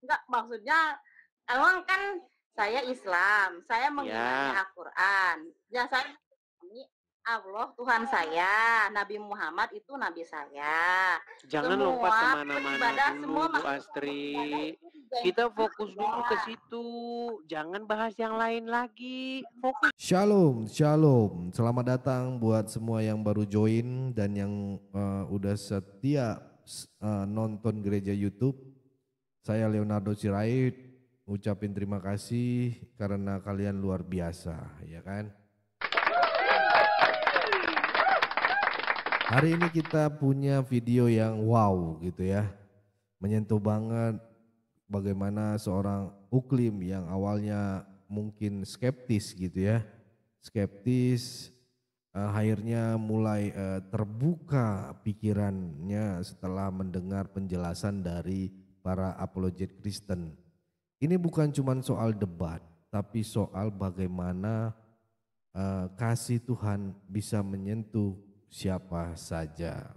Enggak, maksudnya emang kan saya Islam, saya mengimani Ya, Al-Quran. Ya saya mengimani Allah Tuhan saya, Nabi Muhammad itu nabi saya. jangan lompat Semua kemana-mana beribadah, semua dulu, Bu makhluk Allah beribadah Astri. itu dijanjikan Kita fokus dulu ke Allah. situ. Jangan bahas yang lain lagi. Fokus. Shalom, shalom. Selamat datang buat semua yang baru join dan yang udah setia nonton gereja YouTube. Saya Leonardo Sirait ucapin terima kasih karena kalian luar biasa, ya kan? Hari ini kita punya video yang wow gitu ya. Menyentuh banget bagaimana seorang Uklim yang awalnya mungkin skeptis gitu ya. Skeptis akhirnya mulai terbuka pikirannya setelah mendengar penjelasan dari para apologet Kristen. Ini bukan cuma soal debat, tapi soal bagaimana kasih Tuhan bisa menyentuh siapa saja.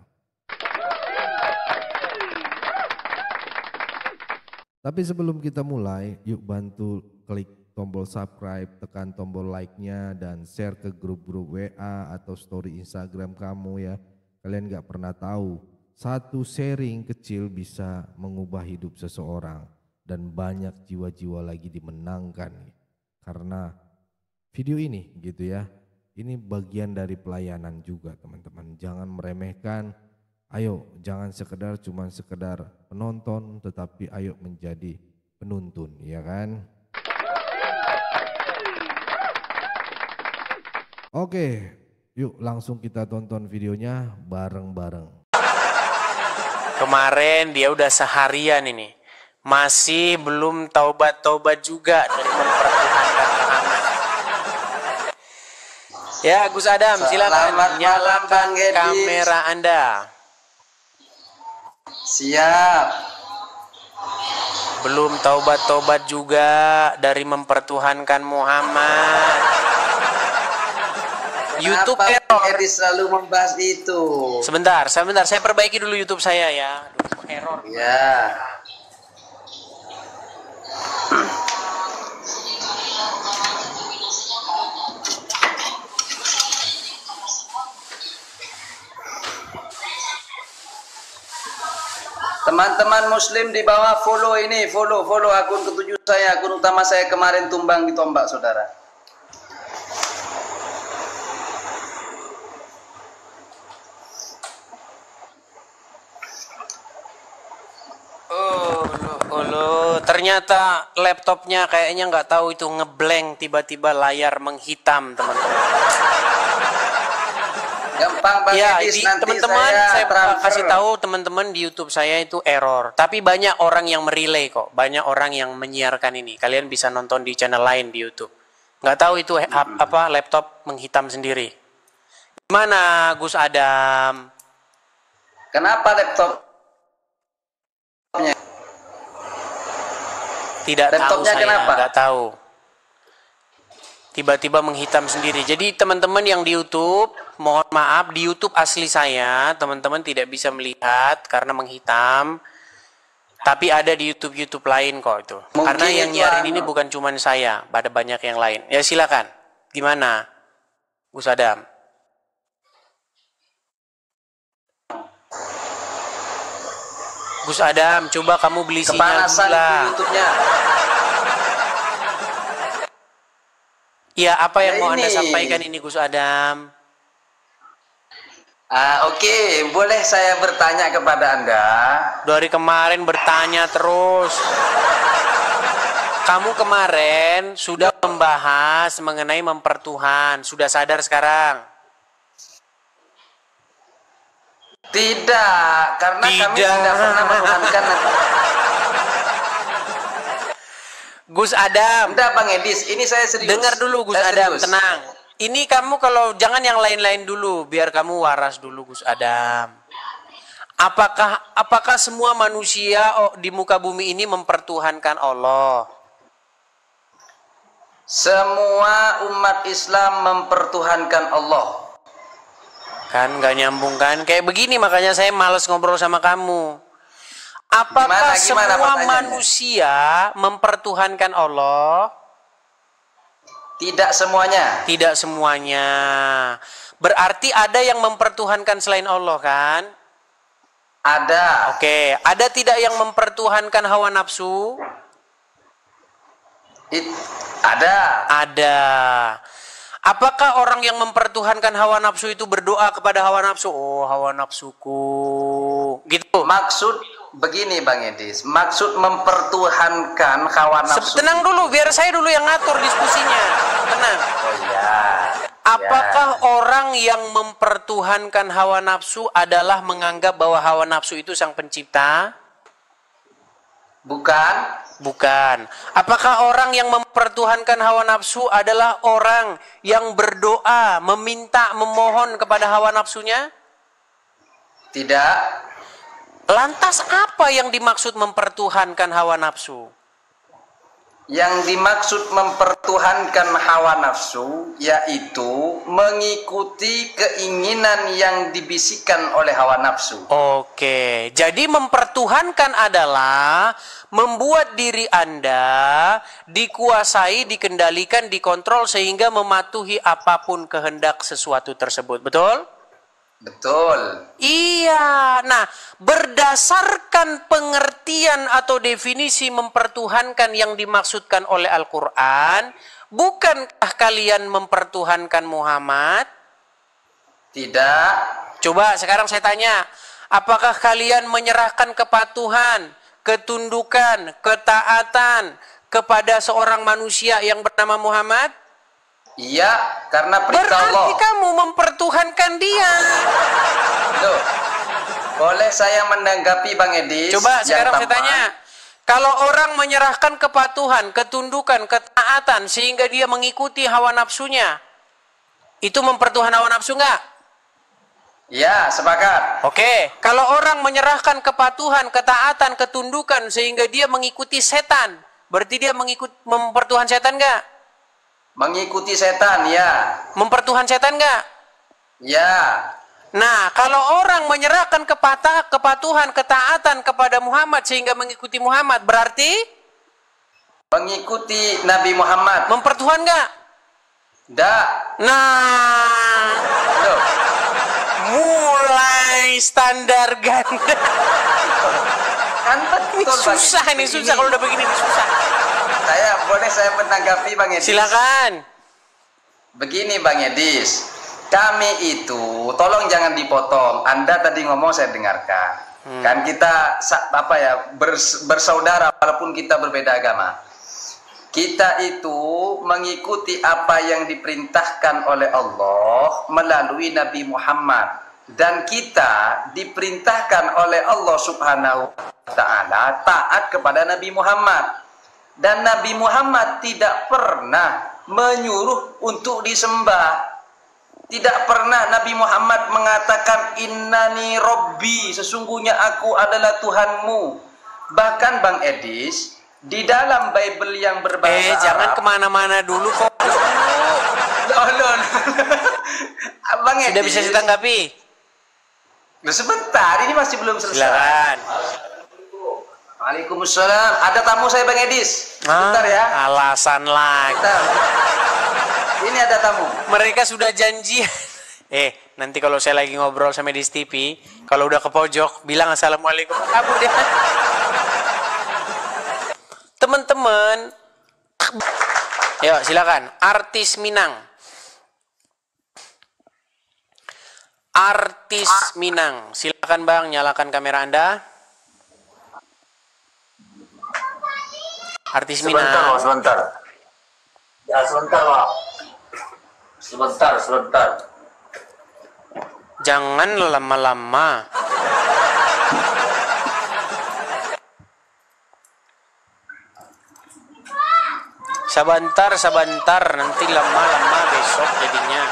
Tapi sebelum kita mulai, yuk bantu klik tombol subscribe, tekan tombol like-nya dan share ke grup-grup WA atau story Instagram kamu ya. Kalian gak pernah tahu, satu sharing kecil bisa mengubah hidup seseorang dan banyak jiwa-jiwa lagi dimenangkan karena video ini gitu ya. Ini bagian dari pelayanan juga teman-teman. Jangan meremehkan. Ayo jangan cuma sekedar penonton, tetapi ayo menjadi penuntun, ya kan? Oke, yuk langsung kita tonton videonya bareng-bareng. Kemarin dia udah seharian ini, masih belum taubat-taubat juga dari mempertuhankan Muhammad. Ya, Gus Adam, silakan nyalakan kamera Anda. Siap. Belum taubat-taubat juga dari mempertuhankan Muhammad. YouTube error. Edis selalu membahas itu. Sebentar, saya perbaiki dulu YouTube saya ya. Aduh, error. Ya. Teman-teman muslim di bawah follow ini, follow akun ketujuh saya, akun utama saya kemarin tumbang ditombak saudara. Ternyata laptopnya kayaknya nggak tahu itu ngeblank, tiba-tiba layar menghitam teman-teman. Gampang Bang Ya, Edis, nanti teman-teman saya transfer. kasih tahu teman-teman di YouTube saya itu error. Tapi banyak orang yang merelay kok, banyak orang yang menyiarkan ini. Kalian bisa nonton di channel lain di YouTube. Nggak tahu itu apa laptop menghitam sendiri. Gimana Gus Adam? Kenapa laptopnya? Tidak tahu Laptopnya saya, kenapa? nggak tahu. Tiba-tiba menghitam sendiri. Jadi teman-teman yang di YouTube, mohon maaf, di YouTube asli saya, teman-teman tidak bisa melihat karena menghitam. Tapi ada di YouTube lain kok itu. Mungkin Karena yang itu nyiarin ini bukan cuma saya, ada banyak yang lain. Ya silakan. Gimana, Gus Adam? Gus Adam, coba kamu beli sinyal Kepanasan dulu lah. itu YouTube-nya. Ya, apa yang Ya mau ini. Anda sampaikan ini Gus Adam? Oke, boleh saya bertanya kepada Anda? Dari kemarin bertanya terus. Kamu kemarin sudah membahas mengenai mempertuhan. Sudah sadar sekarang? Tidak, karena kami tidak pernah menuhankan. Gus Adam, Tidak Bang Edis, ini saya serius. dengar dulu Gus Saya Adam, serius. tenang. Ini kamu kalau jangan yang lain-lain dulu, biar kamu waras dulu Gus Adam. Apakah semua manusia di muka bumi ini mempertuhankan Allah? Semua umat Islam mempertuhankan Allah. Kan nggak nyambung kan? Kayak begini makanya saya males ngobrol sama kamu. Apakah Gimana semua pertanyaannya? manusia mempertuhankan Allah? Tidak semuanya. Tidak semuanya. Berarti ada yang mempertuhankan selain Allah kan? Ada. Oke, ada tidak yang mempertuhankan hawa nafsu? Ada. Ada. Apakah orang yang mempertuhankan hawa nafsu itu berdoa kepada hawa nafsu? Oh, hawa nafsuku. Gitu. Maksud begini Bang Edis, maksud mempertuhankan hawa nafsu. Tenang dulu, biar saya dulu yang ngatur diskusinya. Tenang. Oh iya. Apakah orang yang mempertuhankan hawa nafsu adalah menganggap bahwa hawa nafsu itu sang pencipta? Bukan. Bukan. Apakah orang yang mempertuhankan hawa nafsu adalah orang yang berdoa, meminta, memohon kepada hawa nafsunya? Tidak. Lantas apa yang dimaksud mempertuhankan hawa nafsu? Yang dimaksud mempertuhankan hawa nafsu yaitu mengikuti keinginan yang dibisikkan oleh hawa nafsu. Oke, jadi mempertuhankan adalah membuat diri Anda dikuasai, dikendalikan, dikontrol sehingga mematuhi apapun kehendak sesuatu tersebut. Betul? Betul. Iya. Nah, berdasarkan pengertian atau definisi mempertuhankan yang dimaksudkan oleh Al-Quran, bukankah kalian mempertuhankan Muhammad? Tidak. Coba sekarang saya tanya, apakah kalian menyerahkan kepatuhan, ketundukan, ketaatan kepada seorang manusia yang bernama Muhammad? Iya, karena perintah Allah. Berarti kamu mempertuhankan dia. Loh, boleh saya menanggapi Bang Edis? Coba sekarang saya tampak? tanya, kalau orang menyerahkan kepatuhan, ketundukan, ketaatan sehingga dia mengikuti hawa nafsunya, itu mempertuhan hawa nafsu enggak? Ya, sepakat. Oke, kalau orang menyerahkan kepatuhan, ketaatan, ketundukan sehingga dia mengikuti setan, berarti dia mempertuhan setan enggak? Mengikuti setan, ya. Mempertuhan setan enggak? Ya. Nah, kalau orang menyerahkan kepatuhan, ketaatan kepada Muhammad sehingga mengikuti Muhammad, berarti Mengikuti Nabi Muhammad. mempertuhan enggak? Dak. Nah, Loh, mulai standar ganda. kan Ini betul Bang susah Edis. ini, susah kalau udah begini ini susah. Saya menanggapi Bang Edis. Silakan. Begini Bang Edis, kami itu tolong jangan dipotong. Anda tadi ngomong saya dengarkan. Kan kita bersaudara walaupun kita berbeda agama. Kita itu mengikuti apa yang diperintahkan oleh Allah melalui Nabi Muhammad, dan kita diperintahkan oleh Allah Subhanahu wa taala taat kepada Nabi Muhammad. Dan Nabi Muhammad tidak pernah menyuruh untuk disembah. Tidak pernah Nabi Muhammad mengatakan innani robbi, sesungguhnya aku adalah Tuhanmu. Bahkan Bang Edis, di dalam Bible yang berbahasa Jangan Arab, kemana-mana dulu kok. Loh. Bang Edis, Sudah bisa ditanggapi? Sebentar, ini masih belum selesai. Silakan. Waalaikumsalam. Ada tamu saya Bang Edis. Sebentar ya. Alasan lagi. Sebentar. Ini ada tamu. Mereka sudah janji. Nanti kalau saya lagi ngobrol sama di TV, kalau udah ke pojok, bilang assalamualaikum. Kabur dia. Teman-teman, yuk silakan. Artis Minang. Artis Minang. Silakan Bang, nyalakan kamera Anda. Artis Minang. Sebentar. Ya, sebentar, Pak. Sebentar. Jangan lama-lama. Sabantar, nanti lama-lama besok jadinya.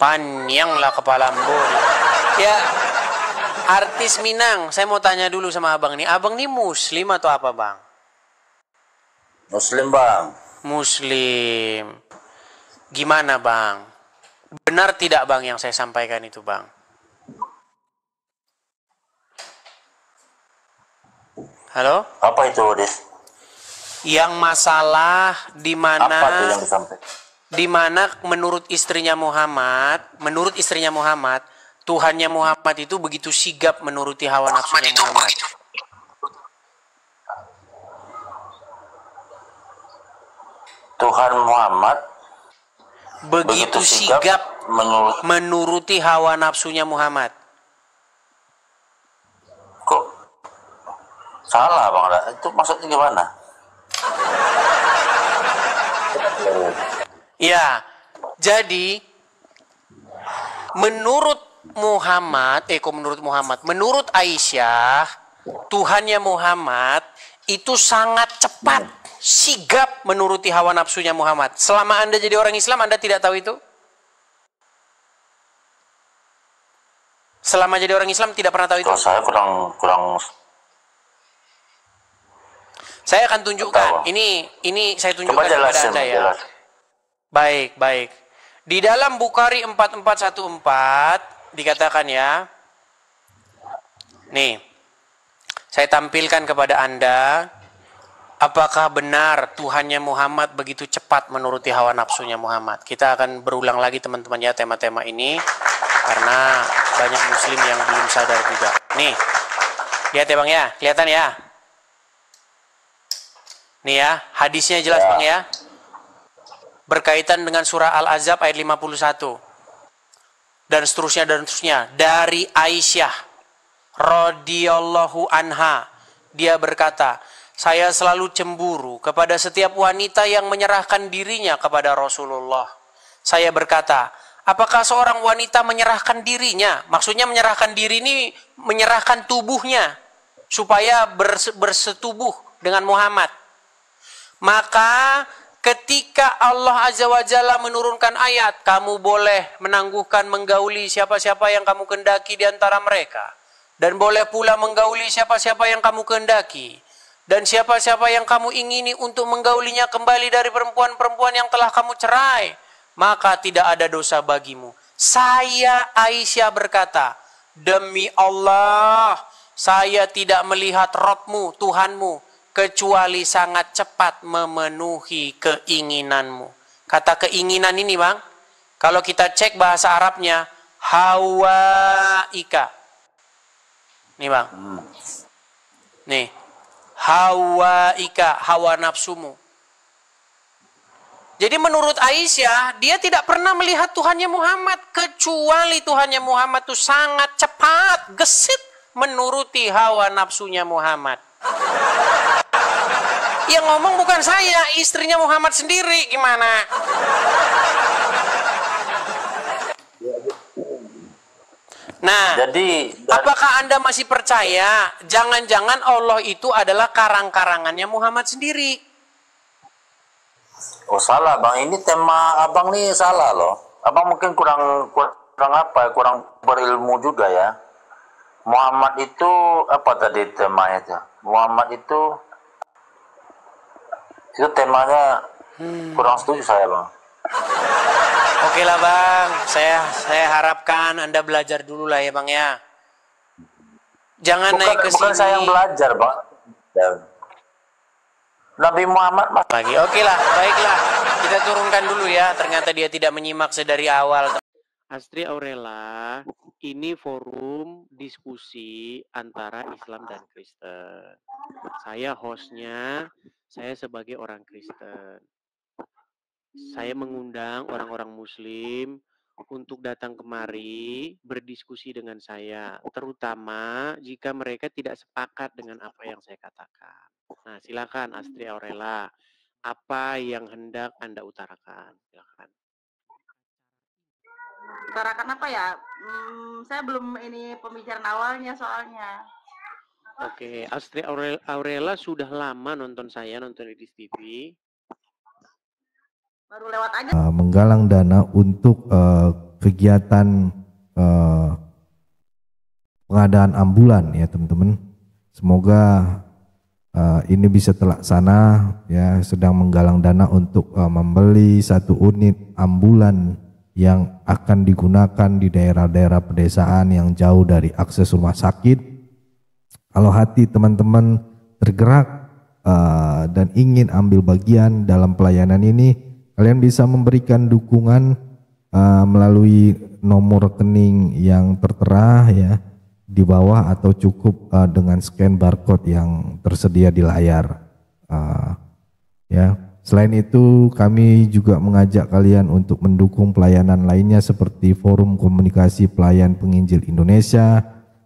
Panjanglah kepala Ambo. Ya, artis Minang, saya mau tanya dulu sama abang nih. Abang nih muslim atau apa bang? Muslim, Bang. Muslim. Gimana bang? Benar tidak bang yang saya sampaikan itu bang? Halo? Apa itu, Des? Yang masalah di Apa tuh mana yang disampaikan? di mana menurut istrinya Muhammad, Tuhannya Muhammad itu begitu sigap menuruti hawa nafsunya Muhammad. Tuhan Muhammad Begitu sigap menuruti hawa nafsunya Muhammad. Kok salah, Bang? Itu maksudnya gimana? Ya, jadi menurut Aisyah, Tuhannya Muhammad itu sangat cepat, sigap menuruti hawa nafsunya Muhammad. Selama Anda jadi orang Islam, Anda tidak tahu itu? Selama jadi orang Islam tidak pernah tahu itu? Kalau saya kurang. Saya akan tunjukkan. Ini saya tunjukkan kepada Anda ya. Jelas. Baik. Di dalam Bukhari 4414 dikatakan ya. Nih, saya tampilkan kepada Anda. Apakah benar Tuhannya Muhammad begitu cepat menuruti hawa nafsunya Muhammad? Kita akan berulang lagi teman-teman ya tema-tema ini. Karena banyak muslim yang belum sadar juga. Nih, lihat ya Bang ya, kelihatan ya. Nih ya, hadisnya jelas Bang ya. Berkaitan dengan surah Al-Ahzab ayat 51. Dan seterusnya. Dari Aisyah radhiyallahu anha, dia berkata, saya selalu cemburu kepada setiap wanita yang menyerahkan dirinya kepada Rasulullah. Saya berkata, apakah seorang wanita menyerahkan dirinya? Maksudnya menyerahkan diri ini menyerahkan tubuhnya supaya bersetubuh dengan Muhammad. Maka ketika Allah Azza wa Jalla menurunkan ayat, kamu boleh menangguhkan menggauli siapa-siapa yang kamu kehendaki di antara mereka. Dan boleh pula menggauli siapa-siapa yang kamu kehendaki. Dan siapa-siapa yang kamu ingini untuk menggaulinya kembali dari perempuan-perempuan yang telah kamu cerai, maka tidak ada dosa bagimu. Saya Aisyah berkata, demi Allah, saya tidak melihat Rabbmu, Tuhanmu, kecuali sangat cepat memenuhi keinginanmu. Kata keinginan ini Bang, kalau kita cek bahasa Arabnya, hawaika. Nih Bang. Nih. Hawaika, hawa nafsumu. Jadi menurut Aisyah, dia tidak pernah melihat Tuhannya Muhammad, kecuali Tuhannya Muhammad itu sangat cepat, gesit menuruti hawa nafsunya Muhammad. Yang ngomong bukan saya, istrinya Muhammad sendiri. Gimana? Nah, jadi apakah Anda masih percaya jangan-jangan Allah itu adalah karang-karangannya Muhammad sendiri? Oh salah Bang, ini tema Abang nih salah loh. Abang mungkin kurang berilmu juga ya. Muhammad itu apa tadi temanya itu? Muhammad itu temanya kurang setuju saya Bang. Oke lah Bang, saya harapkan Anda belajar dulu lah ya Bang ya. Jangan naik ke sini. Bukan saya yang belajar Bang. Nabi Muhammad lagi. Oke lah, baiklah. Kita turunkan dulu ya. Ternyata dia tidak menyimak sedari awal. Astri Aurela, ini forum diskusi antara Islam dan Kristen. Saya hostnya, saya sebagai orang Kristen. Saya mengundang orang-orang Muslim untuk datang kemari berdiskusi dengan saya, terutama jika mereka tidak sepakat dengan apa yang saya katakan. Nah, silakan Astri Aurela, apa yang hendak Anda utarakan? Silakan. Utarakan apa ya? Saya belum ini pembicaraan awalnya soalnya. Oke, Astri Aurela sudah lama nonton Edis TV. Baru lewat aja. Menggalang dana untuk kegiatan pengadaan ambulan ya teman-teman. Semoga ini bisa terlaksana ya, sedang menggalang dana untuk membeli 1 unit ambulan yang akan digunakan di daerah-daerah pedesaan yang jauh dari akses rumah sakit. Kalau hati teman-teman tergerak dan ingin ambil bagian dalam pelayanan ini, kalian bisa memberikan dukungan melalui nomor rekening yang tertera ya di bawah, atau cukup dengan scan barcode yang tersedia di layar. Ya, selain itu kami juga mengajak kalian untuk mendukung pelayanan lainnya seperti Forum Komunikasi Pelayan Penginjil Indonesia,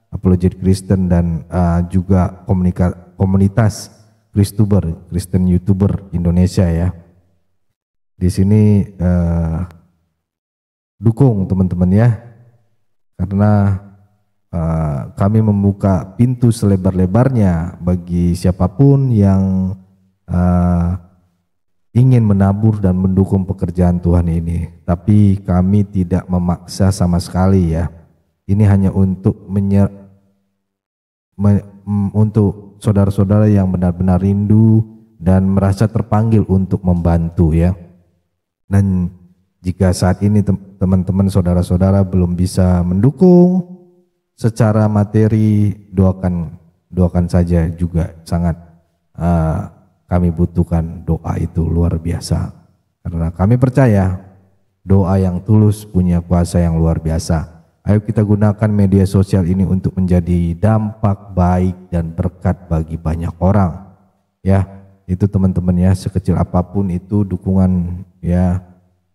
Apologet Kristen, dan juga komunitas Kristen YouTuber Indonesia ya. Di sini dukung teman-teman ya, karena kami membuka pintu selebar-lebarnya bagi siapapun yang ingin menabur dan mendukung pekerjaan Tuhan ini. Tapi kami tidak memaksa sama sekali ya. Ini hanya untuk untuk saudara-saudara yang benar-benar rindu dan merasa terpanggil untuk membantu ya. Dan jika saat ini teman-teman saudara-saudara belum bisa mendukung secara materi, doakan saja juga. Sangat kami butuhkan doa itu luar biasa, karena kami percaya doa yang tulus punya kuasa yang luar biasa. Ayo kita gunakan media sosial ini untuk menjadi dampak baik dan berkat bagi banyak orang ya. Itu teman-teman ya, sekecil apapun itu dukungan ya,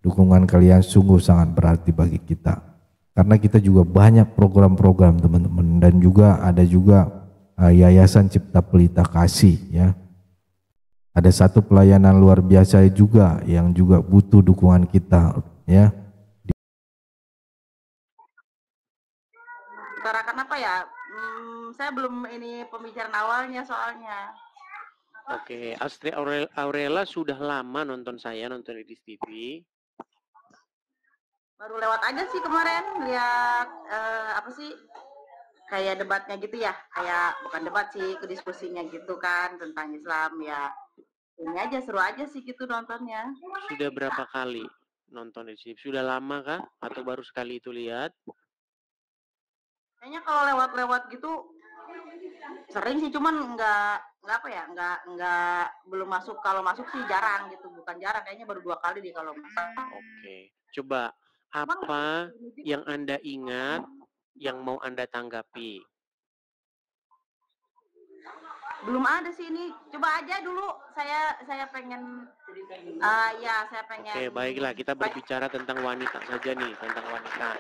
dukungan kalian sungguh sangat berarti bagi kita. Karena kita juga banyak program-program teman-teman, dan juga ada juga Yayasan Cipta Pelita Kasih ya. Ada satu pelayanan luar biasa juga yang juga butuh dukungan kita ya. Utarakan apa ya? Saya belum ini pembicaraan awalnya soalnya. Oke, Astri Aurela sudah lama nonton di TV. Baru lewat aja sih kemarin, lihat apa sih, kayak debatnya gitu ya, kayak bukan debat sih, ke diskusinya gitu kan tentang Islam ya. Ini aja seru aja sih gitu nontonnya. Sudah berapa kali nonton di TV? Sudah lama kah? Atau baru sekali itu lihat? Kayaknya kalau lewat-lewat gitu sering sih, cuman nggak apa ya, nggak belum masuk. Kalau masuk sih jarang gitu, bukan jarang, kayaknya baru 2 kali deh kalau masuk. Oke, coba apa yang Anda ingat yang mau Anda tanggapi? Belum ada sih ini, coba aja dulu. Saya pengen ya saya pengen. Oke, baiklah, kita berbicara tentang wanita saja nih, tentang wanita.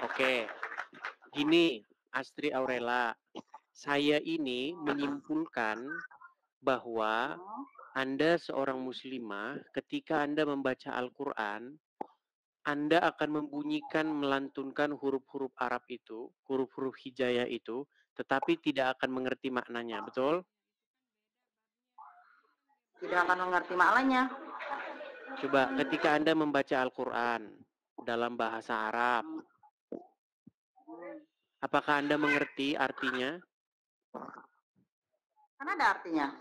Oke, gini Astri Aurela, saya ini menyimpulkan bahwa Anda seorang muslimah, ketika Anda membaca Al-Quran, Anda akan membunyikan, melantunkan huruf-huruf Arab itu, huruf-huruf hijaiyah itu, tetapi tidak akan mengerti maknanya, betul? Tidak akan mengerti maknanya. Coba ketika Anda membaca Al-Quran dalam bahasa Arab, apakah Anda mengerti artinya? Kan ada artinya.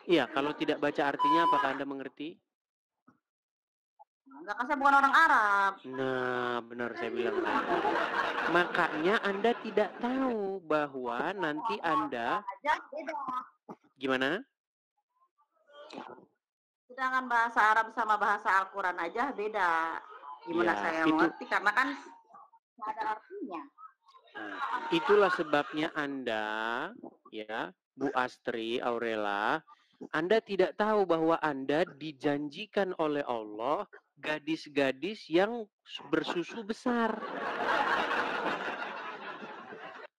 Iya, kalau tidak baca artinya, apakah Anda mengerti? Enggak, kan saya bukan orang Arab. Nah, benar saya bilang tadi. Makanya Anda tidak tahu bahwa nanti Anda... Gimana? Sedangkan bahasa Arab sama bahasa Al-Quran aja beda. Gimana Ya, saya mengerti, karena kan nggak ada artinya. Nah, itulah sebabnya Anda, ya, Bu Astri Aurela, Anda tidak tahu bahwa Anda dijanjikan oleh Allah gadis-gadis yang bersusu besar.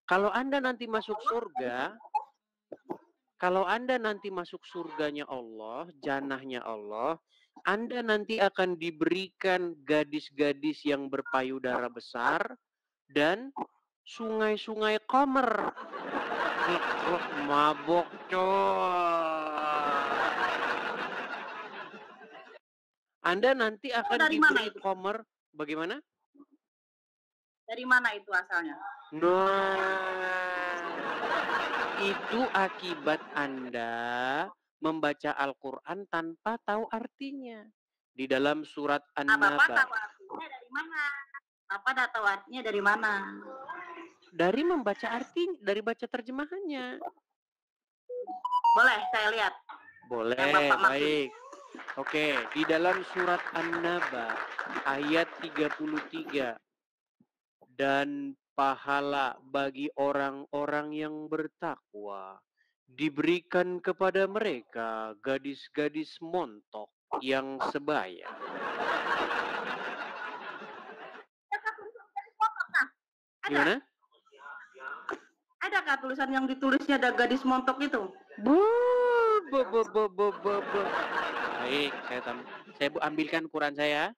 Kalau Anda nanti masuk surga, kalau Anda nanti masuk surganya Allah, jannahnya Allah, Anda nanti akan diberikan gadis-gadis yang berpayudara besar dan sungai-sungai Qamer. Mabok coy. Anda nanti akan diberi Qamer. Bagaimana? Dari mana itu asalnya? Nah, itu akibat Anda membaca Al-Quran tanpa tahu artinya. Di dalam surat An-Naba. Bapak tahu artinya dari mana? Bapak tahu artinya dari mana? Dari membaca arti, dari baca terjemahannya. Boleh saya lihat. Boleh, Yang Bapak maksud. baik. Oke, di dalam surat An-Naba ayat 33, dan pahala bagi orang-orang yang bertakwa diberikan kepada mereka gadis-gadis montok yang sebaya. Gimana? Adakah tulisan yang ditulisnya ada gadis montok itu? Baik, saya ambilkan Quran saya.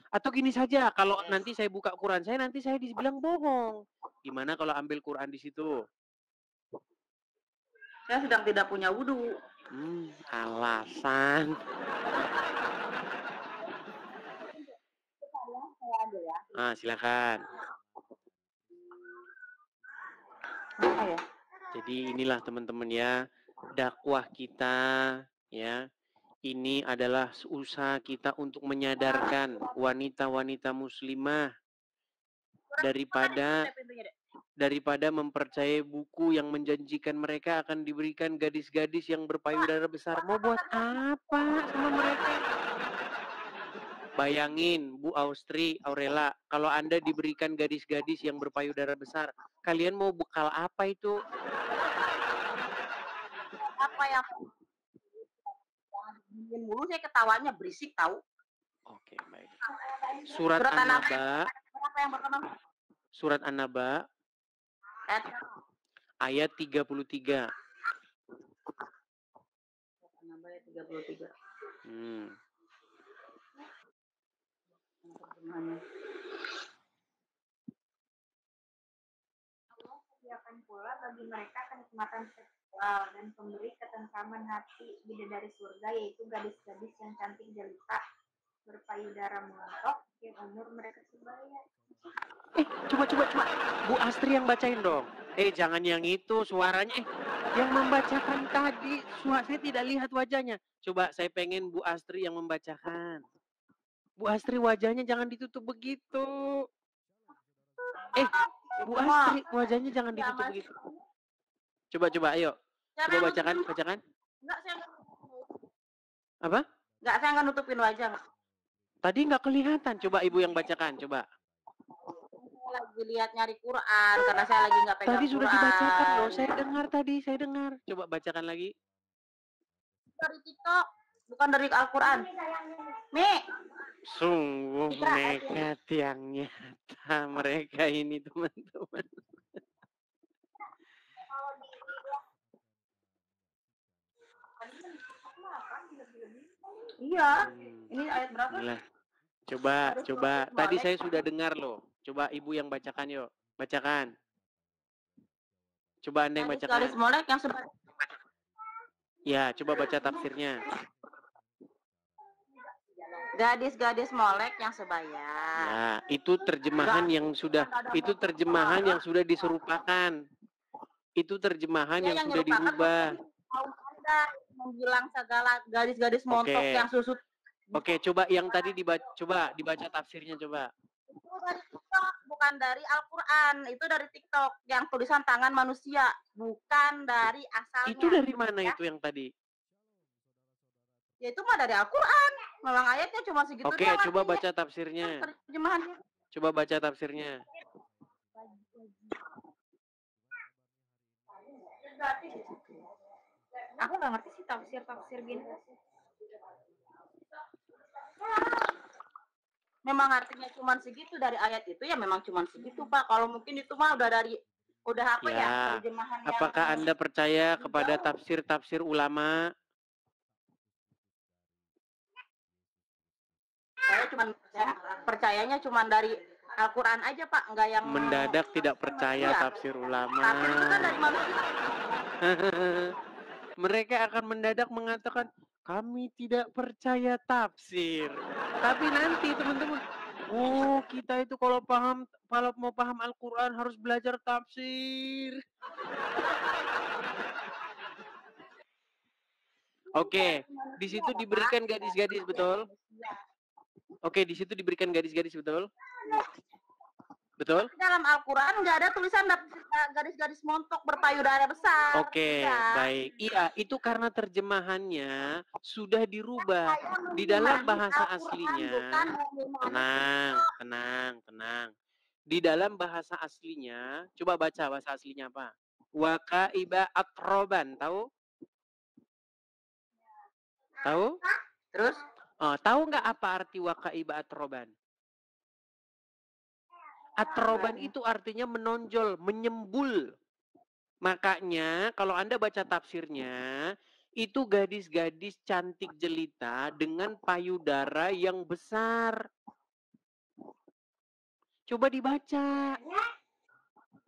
Atau gini saja, kalau nanti saya buka Quran saya, nanti saya dibilang bohong. Gimana kalau ambil Quran di situ? Saya sedang tidak punya wudhu. Alasan. Silakan. Jadi inilah teman-teman ya, dakwah kita ya. Ini adalah usaha kita untuk menyadarkan wanita-wanita muslimah daripada mempercayai buku yang menjanjikan mereka akan diberikan gadis-gadis yang berpayudara besar. Mau buat apa sama mereka? Bayangin Bu Aurela, kalau Anda diberikan gadis-gadis yang berpayudara besar, kalian mau bekal apa itu? Apa yang mulu saya ketawanya berisik tahu. Oke, baik. Surat An-Naba. Apa yang pertama? Surat An-Naba ayat 33. An-Naba ayat 33. Allah sediakan pula bagi mereka kenikmatan seksual dan pemberi ketentraman hati bidadari surga, yaitu gadis-gadis yang cantik jelita berpayudara montok yang umur mereka sebaya. Coba Bu Astri yang bacain dong. Jangan yang itu suaranya. Yang membacakan tadi, saya tidak lihat wajahnya. Coba saya pengen Bu Astri yang membacakan. Bu Astri wajahnya jangan ditutup begitu. Bu Astri wajahnya jangan ditutup begitu. Coba ayo. Coba bacakan. Enggak, saya enggak. Apa? Enggak, saya enggak nutupin wajah. Tadi nggak kelihatan. Coba Ibu yang bacakan, coba. Saya lagi lihat nyari Quran karena saya lagi nggak pegang Quran. Tadi sudah dibacakan loh, saya dengar. Coba bacakan lagi. Dari TikTok, bukan dari Al-Quran. Mi. Sungguh nekat yang nyata mereka ini, teman-teman. Iya. Ini ayat berapa? Gila. Coba. Tadi saya sudah dengar loh. Coba Ibu yang bacakan yuk. Bacakan. Coba Anda yang bacakan. Gadis molek yang sebaya. Ya, coba baca tafsirnya. Gadis-gadis molek yang sebaya. Ya, itu terjemahan yang sudah diserupakan. Itu terjemahan yang sudah dirubah. Anda membilang segala gadis-gadis montok yang susut. Oke, coba yang tadi dibaca tafsirnya coba. Itu dari TikTok, bukan dari Al-Quran. Itu dari TikTok yang tulisan tangan manusia, bukan dari asalnya. Itu dari mana ya? Itu yang tadi? Ya itu mah dari Al-Quran. Memang ayatnya cuma segitu. Oke, coba baca tafsirnya. Terjemahannya. Coba baca tafsirnya. Aku nggak ngerti sih tafsir gini. Memang artinya cuma segitu dari ayat itu ya, memang cuma segitu Pak. Kalau mungkin itu mah udah apa ya terjemahan. Apakah Anda percaya kepada tafsir ulama? Saya percayanya cuma dari Al-Quran aja Pak, enggak yang mendadak tidak percaya tafsir ulama. Tafsir itu kan dari manusia. Mereka akan mendadak mengatakan kami tidak percaya tafsir. Tapi nanti teman-teman, kita itu kalau mau paham Al-Quran harus belajar tafsir. Oke, di situ diberikan gadis-gadis betul? Oke, di situ diberikan gadis-gadis betul? Betul? Dalam Al-Quran nggak ada tulisan garis-garis montok berpayudara besar. Oke, baik. Iya, itu karena terjemahannya sudah dirubah. Di dalam bahasa aslinya, tenang. Di dalam bahasa aslinya, coba baca bahasa aslinya apa? Waqaiba atroban, tahu? Tahu? Terus? Tahu nggak apa arti waqaiba atroban? Atroban itu artinya menonjol, menyembul. Makanya kalau Anda baca tafsirnya, itu gadis-gadis cantik jelita dengan payudara yang besar. Coba dibaca.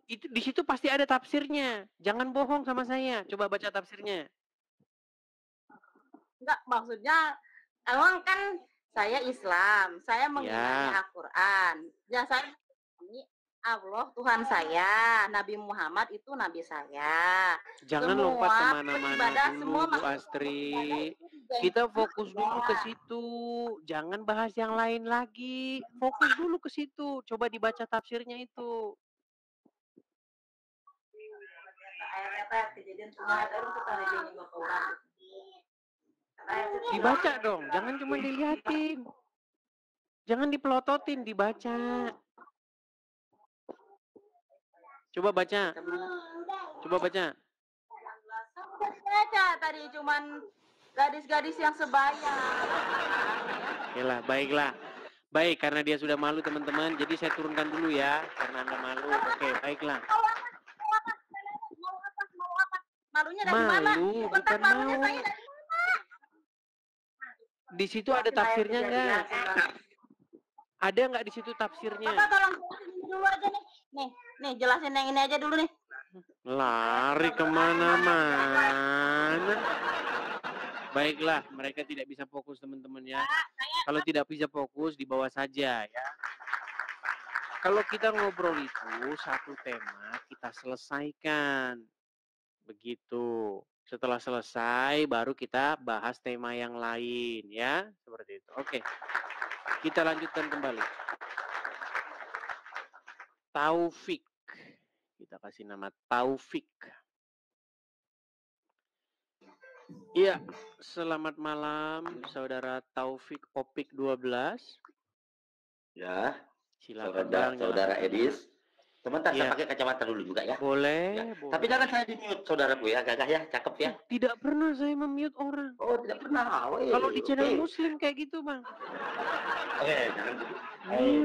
Itu di situ pasti ada tafsirnya. Jangan bohong sama saya. Coba baca tafsirnya. Enggak, maksudnya emang kan saya Islam, saya mengimani Al-Quran. Ya saya ini Allah Tuhan saya, Nabi Muhammad itu nabi saya. Jangan Semua lompat kemana-mana dulu, Bu semua Astri. Kita fokus dulu ke situ. Jangan bahas yang lain lagi. Fokus dulu ke situ. Coba dibaca tafsirnya itu. Dibaca dong, jangan cuma dilihatin. Jangan dipelototin, dibaca. Coba baca. Coba baca. Baca tadi cuman gadis-gadis yang sebaya. Yalah, baiklah. Baik, karena dia sudah malu teman-teman, jadi saya turunkan dulu ya, karena Anda malu. Oke, baiklah. Malunya dari mana? Bukan malunya saya dari mana? Di situ ada tafsirnya enggak? Ada nggak di situ tafsirnya? Bapak tolong dulu aja nih. Nih jelasin yang ini aja dulu nih. Lari kemana-mana. Baiklah, mereka tidak bisa fokus teman-teman ya. Kalau tidak bisa fokus, di bawah saja ya. Kalau kita ngobrol itu satu tema, kita selesaikan. Begitu. Setelah selesai, baru kita bahas tema yang lain ya. Seperti itu. Oke. Kita lanjutkan kembali. Taufik. Kita kasih nama Taufik. Iya, selamat malam saudara Taufik Opik 12. Ya, silakan saudara Edis. Sebentar, saya pakai kacamata dulu juga ya. Boleh, ya. boleh. Tapi jangan saya di-mute saudaraku ya, gagah ya, cakep ya. Tidak pernah saya memute orang. Oh, tidak pernah. Kalau di channel Muslim kayak gitu, Bang. Jangan gitu.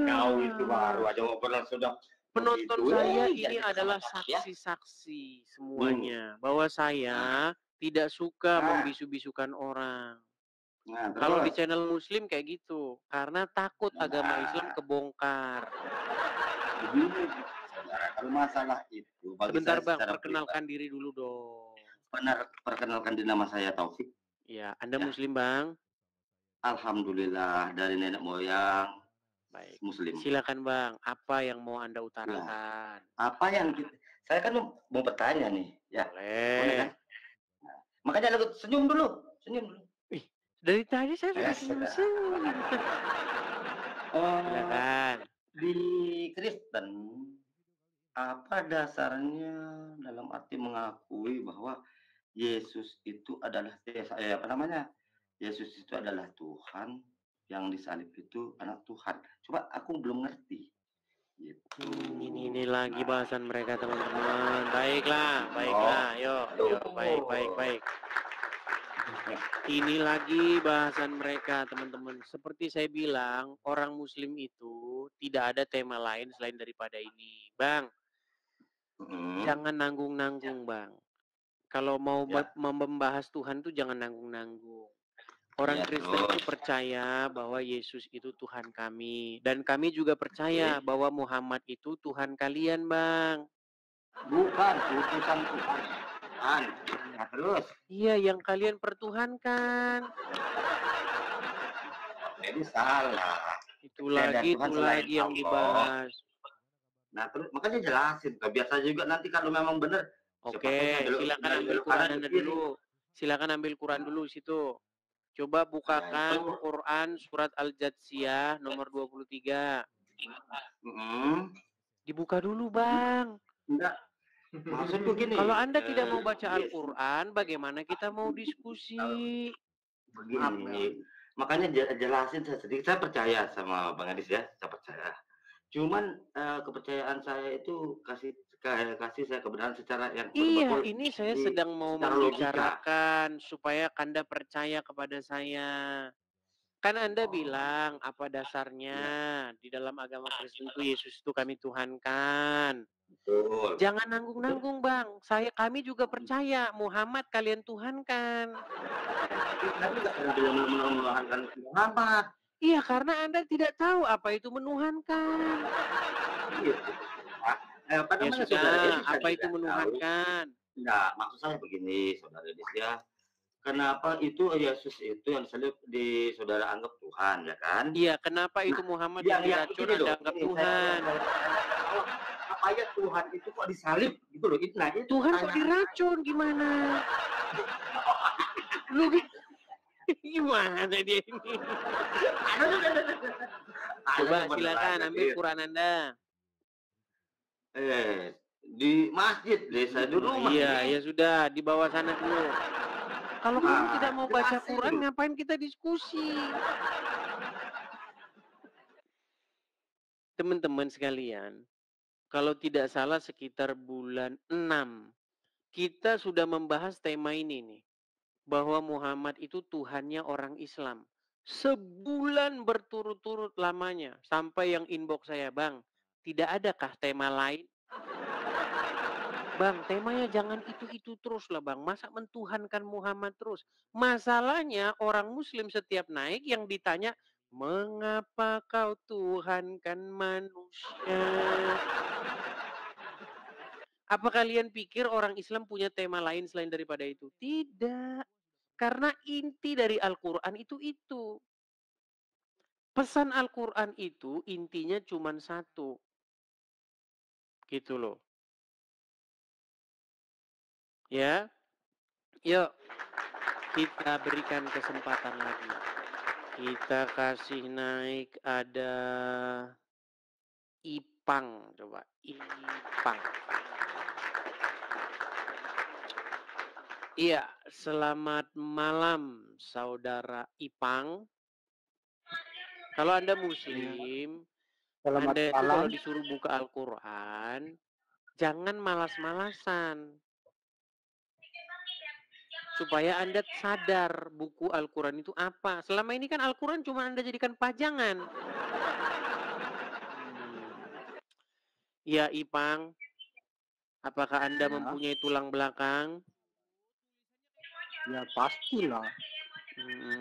Kau itu baru aja ngobrol sudah. Penonton saya ini adalah saksi-saksi semuanya bahwa saya tidak suka membisu-bisukan orang. Nah, kalau di channel Muslim kayak gitu, karena takut agama Islam kebongkar. Begini, saudara, kalau masalah itu, sebentar Bang, perkenalkan diri dulu dong. Perkenalkan diri, nama saya Taufik. Ya, Anda Muslim Bang? Alhamdulillah, dari nenek moyang. Baik. Muslim. Silakan Bang, apa yang mau Anda utarakan? Ya. Apa yang saya kan mau bertanya nih, ya. Boleh kan? Nah, makanya lalu senyum dulu. Dari tadi saya sudah senyum. Silakan. Di Kristen, apa dasarnya dalam arti mengakui bahwa Yesus itu adalah Yesus itu adalah Tuhan, yang disalib itu anak Tuhan. Coba aku belum ngerti. Gitu. Ini lagi bahasan mereka teman-teman. Baiklah. Yuk, baik. Ini lagi bahasan mereka teman-teman. Seperti saya bilang, orang Muslim itu tidak ada tema lain selain daripada ini, Bang. Jangan nanggung-nanggung, Bang. Kalau mau membahas Tuhan tuh jangan nanggung-nanggung. Orang Kristen itu percaya bahwa Yesus itu Tuhan kami. Dan kami juga percaya bahwa Muhammad itu Tuhan kalian, Bang. Bukan, utusan Tuhan. Nah, terus? Iya, yang kalian pertuhankan. Jadi salah. Itu lagi yang dibahas. Nah, terus makanya jelasin. Biasa juga nanti kalau memang benar. Oke, silakan ambil Quran Anda dulu. Silakan ambil Quran dulu situ. Coba bukakan Quran surat Al-Jatsiyah nomor 23. Dibuka dulu, Bang. Enggak. Maksudku gini. Kalau Anda tidak mau baca yes, Al-Quran, bagaimana kita mau diskusi? begini. Makanya jelasin saya sedikit. Saya percaya sama Bang Adis ya, saya percaya. Cuman kepercayaan saya itu kasih saya kebenaran secara yang Iya, betul-betul ini saya di sedang mau secara logika. membicarakan supaya Anda percaya kepada saya. Kan Anda bilang apa dasarnya di dalam agama Kristen itu Yesus itu kami tuhankan. Betul. Jangan nanggung-nanggung, Bang. Kami juga percaya Muhammad kalian tuhankan. Tapi nggak pernah menuhankan Muhammad. Iya, karena Anda tidak tahu apa itu menuhankan. Iya. Ya sudah, apa itu menuhankan? Enggak, maksud saya begini, Saudara Edis ya. Kenapa itu Yesus itu yang selalu saudara anggap Tuhan, ya kan? Iya, kenapa itu Muhammad yang diracun Anda anggap Tuhan? Apa ya Tuhan itu kok disalib gitu loh? Nah, itu Tuhan kok diracun gimana? Lu gimana dia ini? Coba silakan ambil Quran Anda. Di masjid desa di rumah. Iya, ya sudah di bawah sana dulu. Kalau kamu tidak mau baca Quran, ngapain kita diskusi? Teman-teman sekalian, kalau tidak salah sekitar bulan 6, kita sudah membahas tema ini nih. Bahwa Muhammad itu Tuhannya orang Islam. Sebulan berturut-turut lamanya. Sampai yang inbox saya, Bang, tidak adakah tema lain? Bang, temanya jangan itu-itu terus lah, Bang. Masa mentuhankan Muhammad terus? Masalahnya orang Muslim setiap naik yang ditanya, mengapa kau tuhankan manusia? Apa kalian pikir orang Islam punya tema lain selain daripada itu? Tidak. Karena inti dari Al-Quran itu. Pesan Al-Quran itu intinya cuma satu. Gitu loh. Ya. Yuk. Kita berikan kesempatan lagi. Kita kasih naik ada Ipang. Coba. Ipang. Iya, selamat malam saudara Ipang. Kalau Anda Muslim, Anda itu kalau disuruh buka Al-Quran, jangan malas-malasan. Supaya Anda sadar buku Al-Quran itu apa. Selama ini kan Al-Quran cuma Anda jadikan pajangan. Ya Ipang, apakah Anda mempunyai tulang belakang? Ya pastilah.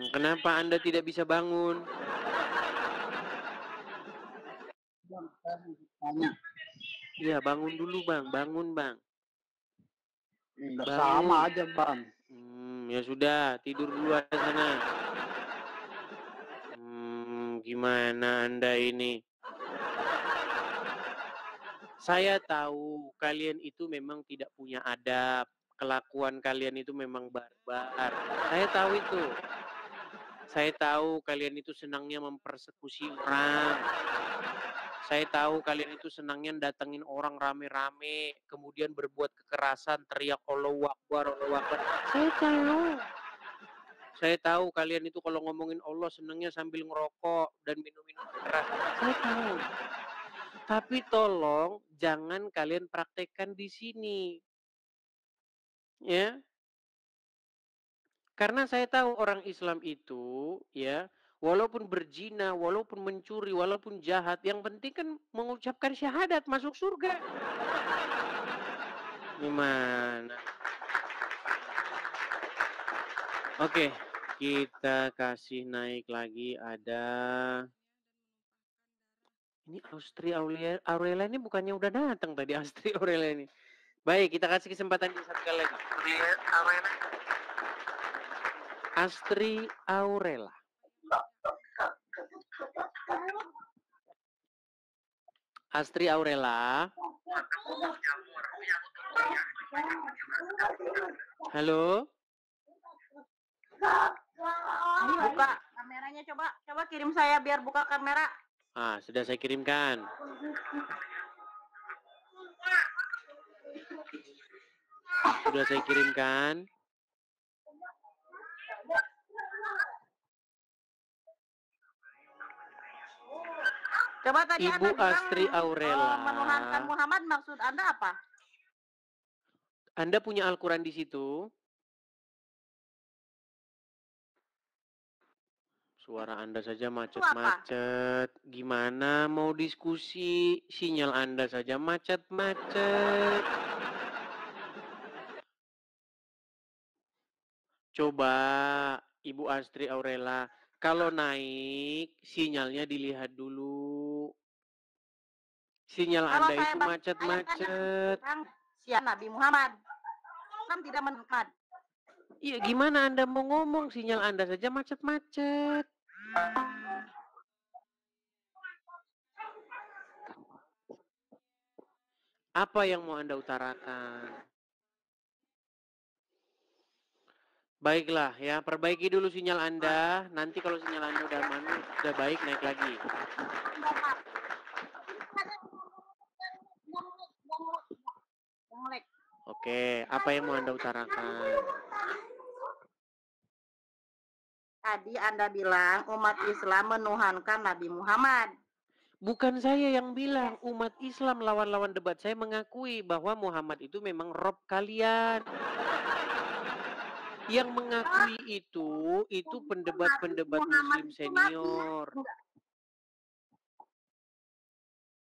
Kenapa Anda tidak bisa bangun? Iya, bangun dulu Bang, bangun Bang. Enggak sama aja Bang. Ya sudah, tidur dulu aja sana. Gimana Anda ini? Saya tahu kalian itu memang tidak punya adab. Kelakuan kalian itu memang barbar. Saya tahu itu. Saya tahu kalian itu senangnya mempersekusi orang. Saya tahu kalian itu senangnya datengin orang rame-rame, kemudian berbuat kekerasan, teriak Allahu Akbar, Allahu Akbar. Saya tahu. Saya tahu kalian itu kalau ngomongin Allah senangnya sambil ngerokok dan minum-minum keras. Saya tahu. Tapi tolong jangan kalian praktekkan di sini. Ya. Karena saya tahu orang Islam itu, ya, walaupun berzina, walaupun mencuri, walaupun jahat, yang penting kan mengucapkan syahadat masuk surga. Gimana? Oke, kita kasih naik lagi ada ini Astri Aurela ini bukannya udah datang tadi Astri Aurela ini. Baik, kita kasih kesempatan di satu kali lagi. Astri Aurela. Astri Aurela. Halo. Buka kameranya, coba kirim saya biar buka kamera. Sudah saya kirimkan. Sudah saya kirimkan. Coba tadi Ibu Anda bilang Astri Aurela. menuhankan Muhammad, maksud Anda apa? Anda punya Al-Quran di situ? Suara Anda saja macet-macet. Gimana mau diskusi? Sinyal Anda saja macet-macet. Coba Ibu Astri Aurela, kalau naik sinyalnya dilihat dulu. Sinyal Kalau Anda saya itu macet-macet. Siapa Nabi Muhammad? Kan tidak menuhan. Iya, gimana Anda mau ngomong? Sinyal Anda saja macet-macet. Apa yang mau Anda utarakan? Baiklah ya, perbaiki dulu sinyal Anda. Nanti kalau sinyal Anda udah baik, naik lagi. Oke, apa yang mau Anda utarakan? Tadi Anda bilang umat Islam menuhankan Nabi Muhammad. Bukan saya yang bilang, umat Islam lawan-lawan debat saya mengakui bahwa Muhammad itu memang Rob kalian. Yang mengakui itu pendebat-pendebat Muslim senior.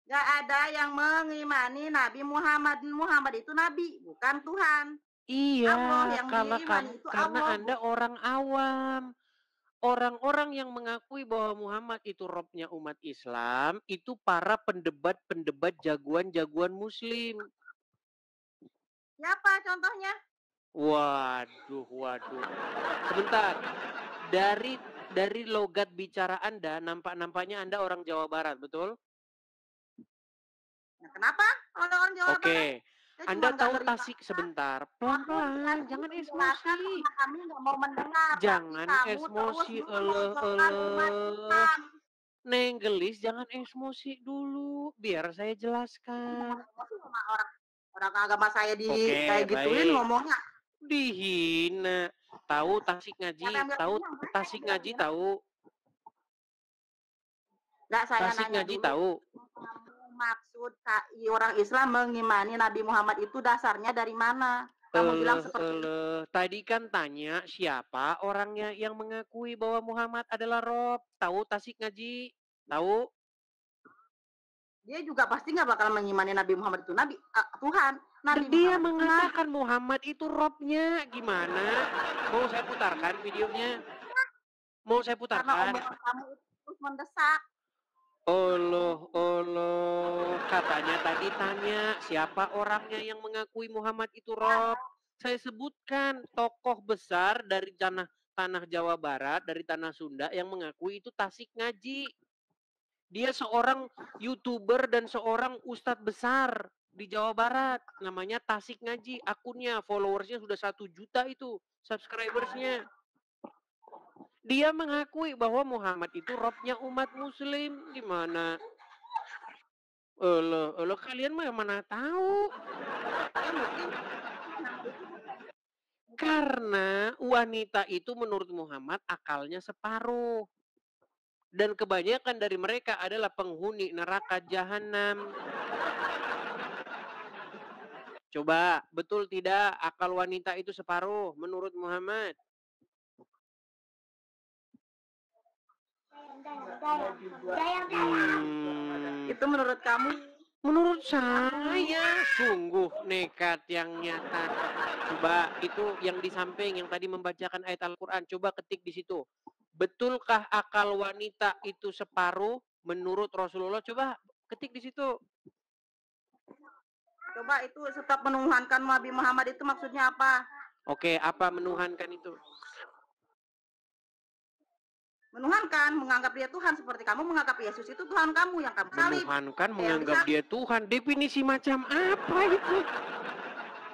Gak ada yang mengimani Nabi Muhammad. Muhammad itu Nabi, bukan Tuhan. Iya, karena Anda orang awam. Orang-orang yang mengakui bahwa Muhammad itu Robnya umat Islam, itu para pendebat-pendebat jagoan-jagoan Muslim. Siapa contohnya? Waduh. Sebentar. Dari logat bicara Anda, nampaknya Anda orang Jawa Barat, betul? Nah, kenapa kalau orang Jawa Barat? Oke. Anda tahu Tasik sebentar. Pelan-pelan, jangan emosi. Kami nggak mau mendengar. Jangan emosi, Nenggelis, jangan emosi dulu. Biar saya jelaskan. Orang agama saya kayak gituin ngomongnya. Dihina. Tahu Tasik Ngaji? Tahu? Nggak, saya Tasik nanya Ngaji dulu. tahu. Maksud orang Islam mengimani Nabi Muhammad itu dasarnya dari mana? Kamu bilang seperti itu. Tadi kan tanya siapa orangnya yang mengakui bahwa Muhammad adalah Rob. Tahu Tasik Ngaji? Tahu? Dia juga pasti nggak bakal mengimani Nabi Muhammad itu Nabi Tuhan. Nabi Dia Muhammad mengatakan Muhammad itu Robnya. Gimana? Mau saya putarkan videonya? Mau saya putarkan? Karena omongan kamu itu terus mendesak. Allah, katanya tadi tanya siapa orangnya yang mengakui Muhammad itu Rob. Saya sebutkan tokoh besar dari tanah Jawa Barat, dari tanah Sunda yang mengakui itu Tasik Ngaji. Dia seorang YouTuber dan seorang ustadz besar di Jawa Barat. Namanya Tasik Ngaji. Akunnya, followersnya sudah 1 juta itu, subscribersnya. Dia mengakui bahwa Muhammad itu Robnya umat Muslim. Gimana? Kalian mah mana tahu? Karena wanita itu menurut Muhammad akalnya separuh. Dan kebanyakan dari mereka adalah penghuni neraka jahanam. Coba, betul tidak akal wanita itu separuh menurut Muhammad? Itu menurut kamu? Menurut saya sungguh nekat yang nyata. Coba itu yang di samping yang tadi membacakan ayat Al-Quran. Coba ketik di situ. Betulkah akal wanita itu separuh menurut Rasulullah? Coba ketik di situ. Coba itu stop menuhankan Nabi Muhammad itu maksudnya apa? Oke, apa menuhankan itu? Menuhankan, menganggap dia Tuhan seperti kamu menganggap Yesus itu Tuhan kamu yang kamu salib. Menuhankan, menganggap dia Tuhan. Definisi macam apa itu?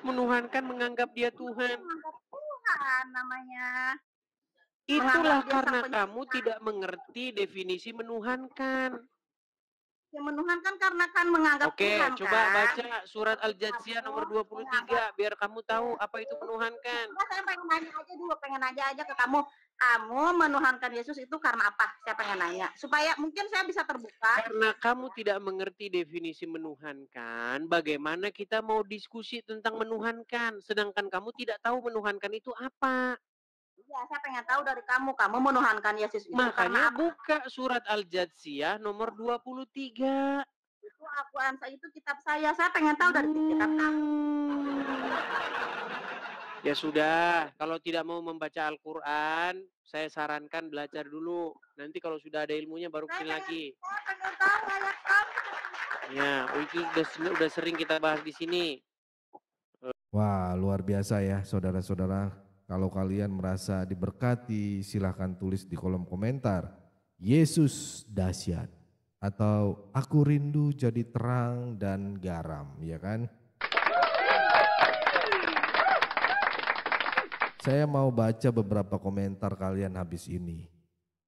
Menuhankan, menganggap dia Tuhan. Menganggap Tuhan namanya. Itulah karena kamu tidak mengerti definisi menuhankan. Ya menuhan kan karena kan menganggap Oke, Tuhan coba kan. baca surat Al-Jathiyah nomor 23 biar kamu tahu apa itu menuhankan. Coba saya pengen nanya aja dulu, pengen nanya aja ke kamu. Kamu menuhankan Yesus itu karena apa? Saya pengen nanya. Supaya mungkin saya bisa terbuka. Karena kamu tidak mengerti definisi menuhankan, bagaimana kita mau diskusi tentang menuhankan, sedangkan kamu tidak tahu menuhankan itu apa. Iya, saya pengen tahu dari kamu. Kamu menuhankan Yesus itu karena Makanya apa? buka surat Al-Jathiyah nomor 23. Itu Al-Quran saya, itu kitab saya. Saya pengen tahu dari kitab kamu. Ya sudah, kalau tidak mau membaca Al-Quran, saya sarankan belajar dulu. Nanti kalau sudah ada ilmunya baru kesini lagi. Saya pengen tahu ayat kamu. Ya, itu udah sering kita bahas di sini. Wah, luar biasa ya saudara-saudara. Kalau kalian merasa diberkati, silahkan tulis di kolom komentar. Yesus dahsyat. Atau aku rindu jadi terang dan garam, ya kan? Saya mau baca beberapa komentar kalian habis ini.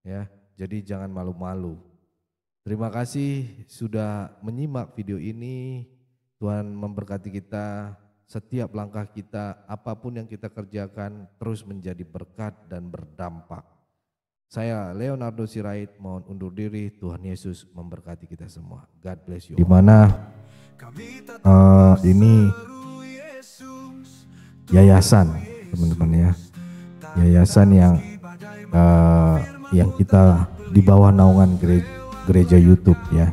Ya, jadi jangan malu-malu. Terima kasih sudah menyimak video ini. Tuhan memberkati kita. Setiap langkah kita, apapun yang kita kerjakan, terus menjadi berkat dan berdampak. Saya Leonardo Sirait, mohon undur diri. Tuhan Yesus memberkati kita semua. God bless you. Dimana ini yayasan, teman-teman ya, yayasan yang kita di bawah naungan gereja YouTube ya.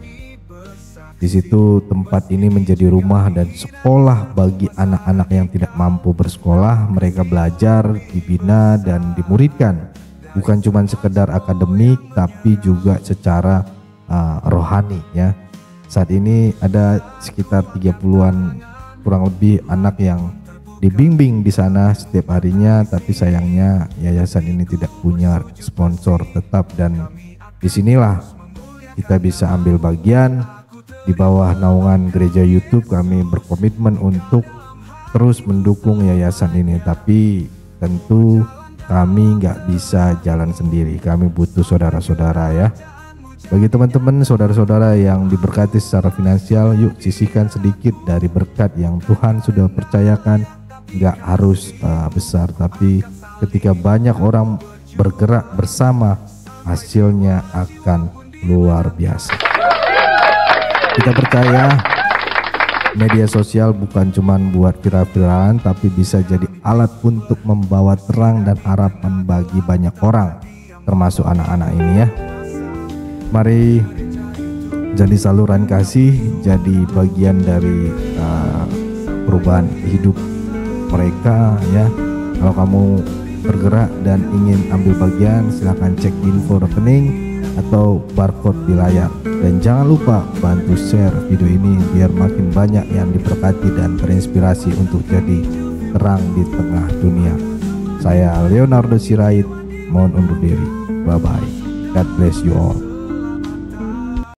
Di situ tempat ini menjadi rumah dan sekolah bagi anak-anak yang tidak mampu bersekolah. Mereka belajar, dibina dan dimuridkan. Bukan cuma sekedar akademik tapi juga secara rohani ya. Saat ini ada sekitar 30-an kurang lebih anak yang dibimbing di sana setiap harinya, tapi sayangnya yayasan ini tidak punya sponsor tetap, dan disinilah kita bisa ambil bagian. Di bawah naungan gereja YouTube kami berkomitmen untuk terus mendukung yayasan ini, tapi tentu kami nggak bisa jalan sendiri, kami butuh saudara-saudara ya. Bagi teman-teman saudara-saudara yang diberkati secara finansial, yuk sisihkan sedikit dari berkat yang Tuhan sudah percayakan. Nggak harus besar, tapi ketika banyak orang bergerak bersama, hasilnya akan luar biasa. Kita percaya media sosial bukan cuma buat viral-viralan, tapi bisa jadi alat untuk membawa terang dan harapan bagi banyak orang, termasuk anak-anak ini ya. Mari jadi saluran kasih, jadi bagian dari perubahan hidup mereka ya. Kalau kamu bergerak dan ingin ambil bagian, silakan cek info rekening atau barcode di layar. Dan jangan lupa bantu share video ini biar makin banyak yang diberkati dan terinspirasi untuk jadi terang di tengah dunia. Saya Leonardo Sirait, mohon undur diri. Bye bye. God bless you all.